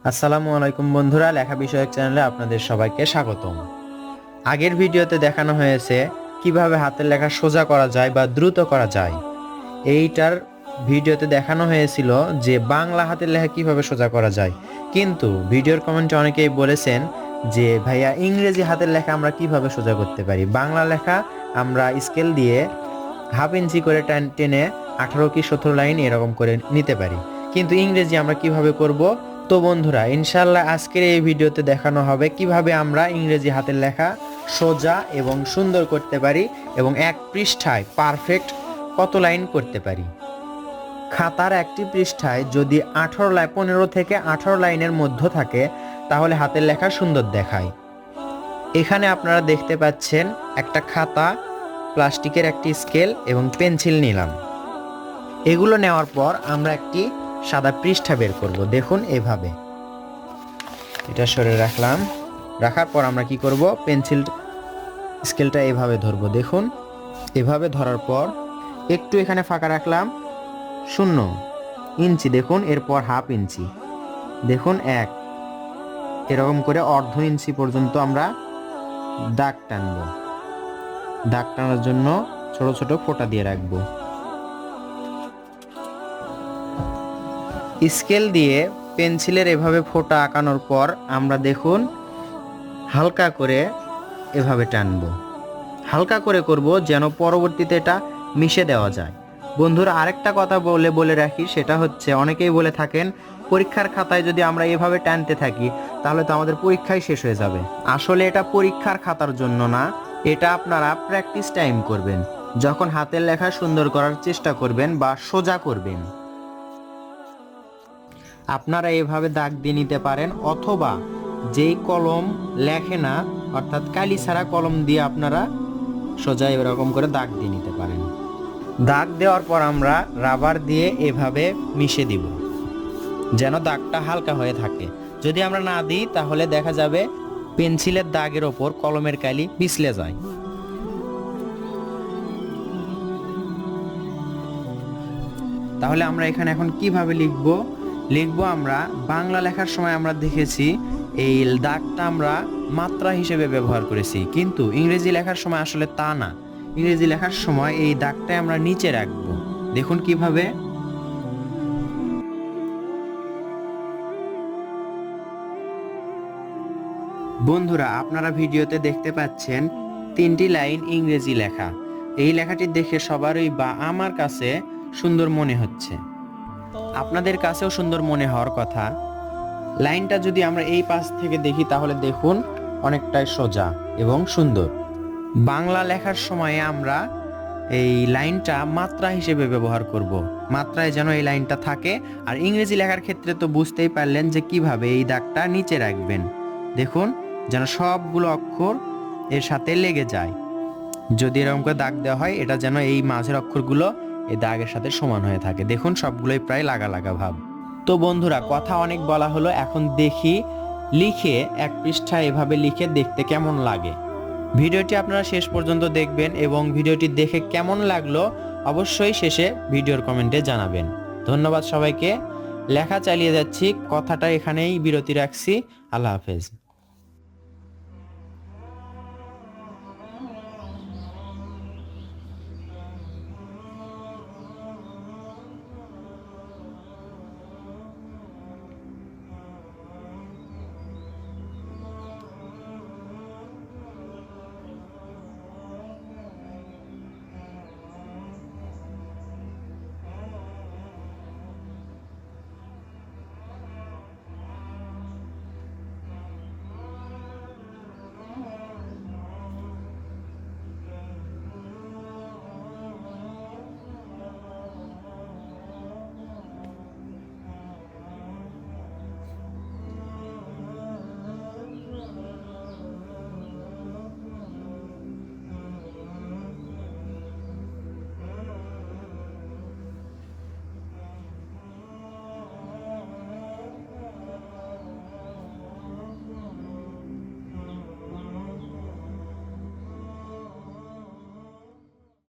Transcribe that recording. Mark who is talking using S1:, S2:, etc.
S1: আসসালামু আলাইকুম বন্ধুরা, লেখা বিষয়ক চ্যানেলে আপনাদের সবাইকে স্বাগতম। আগের ভিডিওতে দেখানো হয়েছে কিভাবে হাতের লেখা সোজা করা যায় বা দ্রুত করা যায়। এইটার ভিডিওতে দেখানো হয়েছিল যে বাংলা হাতের লেখা কিভাবে সোজা করা যায়, কিন্তু ভিডিওর কমেন্টে অনেকেই বলেছেন যে ভাইয়া ইংরেজি হাতের লেখা আমরা কিভাবে সোজা করতে পারি। বাংলা লেখা আমরা স্কেল দিয়ে হাফ ইঞ্চি করে টেনে 18 কি 17 লাইন এরকম করে নিতে পারি, কিন্তু ইংরেজি আমরা কিভাবে করব। তো বন্ধুরা, ইনশাল্লাহ আজকের এই ভিডিওতে দেখানো হবে কিভাবে আমরা ইংরেজি হাতের লেখা সোজা এবং সুন্দর করতে পারি এবং এক পৃষ্ঠায় পারফেক্ট কত লাইন করতে পারি। খাতার একটি পৃষ্ঠায় যদি 15 থেকে 18 লাইনের মধ্যে থাকে তাহলে হাতের লেখা সুন্দর দেখায়। এখানে আপনারা দেখতে পাচ্ছেন একটা খাতা, প্লাস্টিকের একটি স্কেল এবং পেন্সিল নিলাম। এগুলো নেওয়ার পর আমরা একটি সাদা পৃষ্ঠা বের করব। দেখুন এভাবে এটা সরে রাখলাম। রাখার পর আমরা কি করব, পেন্সিল স্কেলটা এভাবে ধরবো। দেখুন এভাবে ধরার পর একটু এখানে ফাঁকা রাখলাম 0 ইঞ্চি, দেখুন এরপর হাফ ইঞ্চি, দেখুন 1, এরকম করে অর্ধ ইঞ্চি পর্যন্ত আমরা দাগ টানব। দাগ টানার জন্য ছোট ছোট ফোঁটা দিয়ে রাখবো। স্কেল দিয়ে পেন্সিলের এভাবে ফোঁটা আঁকানোর পর আমরা দেখুন হালকা করে এভাবে টানবো। হালকা করে করব যেন পরবর্তীতে এটা মিশে দেওয়া যায়। বন্ধুরা, আরেকটা কথা বলে রাখি, সেটা হচ্ছে অনেকেই বলে থাকেন পরীক্ষার খাতায় যদি আমরা এভাবে টানতে থাকি তাহলে তো আমাদের পরীক্ষাই শেষ হয়ে যাবে। আসলে এটা পরীক্ষার খাতার জন্য না, এটা আপনারা প্র্যাকটিস টাইম করবেন, যখন হাতের লেখা সুন্দর করার চেষ্টা করবেন বা সোজা করবেন। আপনারা এভাবে দাগ দিয়ে নিতে পারেন, অথবা যেই কলম লেখে না অর্থাৎ কালি ছাড়া কলম দিয়ে আপনারা সোজা এরকম করে দাগ দিয়ে নিতে পারেন। দাগ দেওয়ার পর আমরা রাবার দিয়ে এভাবে মিশে দিব যেন দাগটা হালকা হয়ে থাকে। যদি আমরা না দিই তাহলে দেখা যাবে পেন্সিলের দাগের ওপর কলমের কালি পিছলে যায়। তাহলে আমরা এখানে এখন কিভাবে লিখবো আমরা বাংলা লেখার সময় আমরা দেখেছি এই দাগটা আমরা মাত্রা হিসেবে ব্যবহার করেছি, কিন্তু ইংরেজি লেখার সময় আসলে তা না। ইংরেজি লেখার সময় এই দাগটা আমরা নিচে রাখবো। দেখুন কিভাবে। বন্ধুরা, আপনারা ভিডিওতে দেখতে পাচ্ছেন 3টি লাইন ইংরেজি লেখা। এই লেখাটি দেখে সবারই বা আমার কাছে সুন্দর মনে হচ্ছে, আপনাদের কাছেও সুন্দর মনে হওয়ার কথা। লাইনটা যদি আমরা এই পাশ থেকে দেখি তাহলে দেখুন অনেকটাই সোজা এবং সুন্দর। বাংলা লেখার সময়ে আমরা এই লাইনটা মাত্রা হিসেবে ব্যবহার করব, মাত্রায় যেন এই লাইনটা থাকে। আর ইংরেজি লেখার ক্ষেত্রে তো বুঝতেই পারলেন যে কিভাবে এই দাগটা নিচে রাখবেন। দেখুন যেন সবগুলো অক্ষর এর সাথে লেগে যায়। যদি এরকম করে দাগ দেওয়া হয়, এটা যেন এই মাঝের অক্ষরগুলো এই দাগের সাথে সমান হয়ে থাকে। দেখুন সবগুলোই প্রায় লাগা লাগা ভাব। তো বন্ধুরা, কথা অনেক বলা হলো, এখন দেখি লিখে এক পৃষ্ঠা এভাবে লিখে দেখতে কেমন লাগে। ভিডিওটি আপনারা শেষ পর্যন্ত দেখবেন এবং ভিডিওটি দেখে কেমন লাগলো অবশ্যই শেষে ভিডিওর কমেন্টে জানাবেন। ধন্যবাদ সবাইকে। লেখা চালিয়ে যাচ্ছি, কথাটা এখানেই বিরতি রাখছি। আল্লাহ হাফেজ।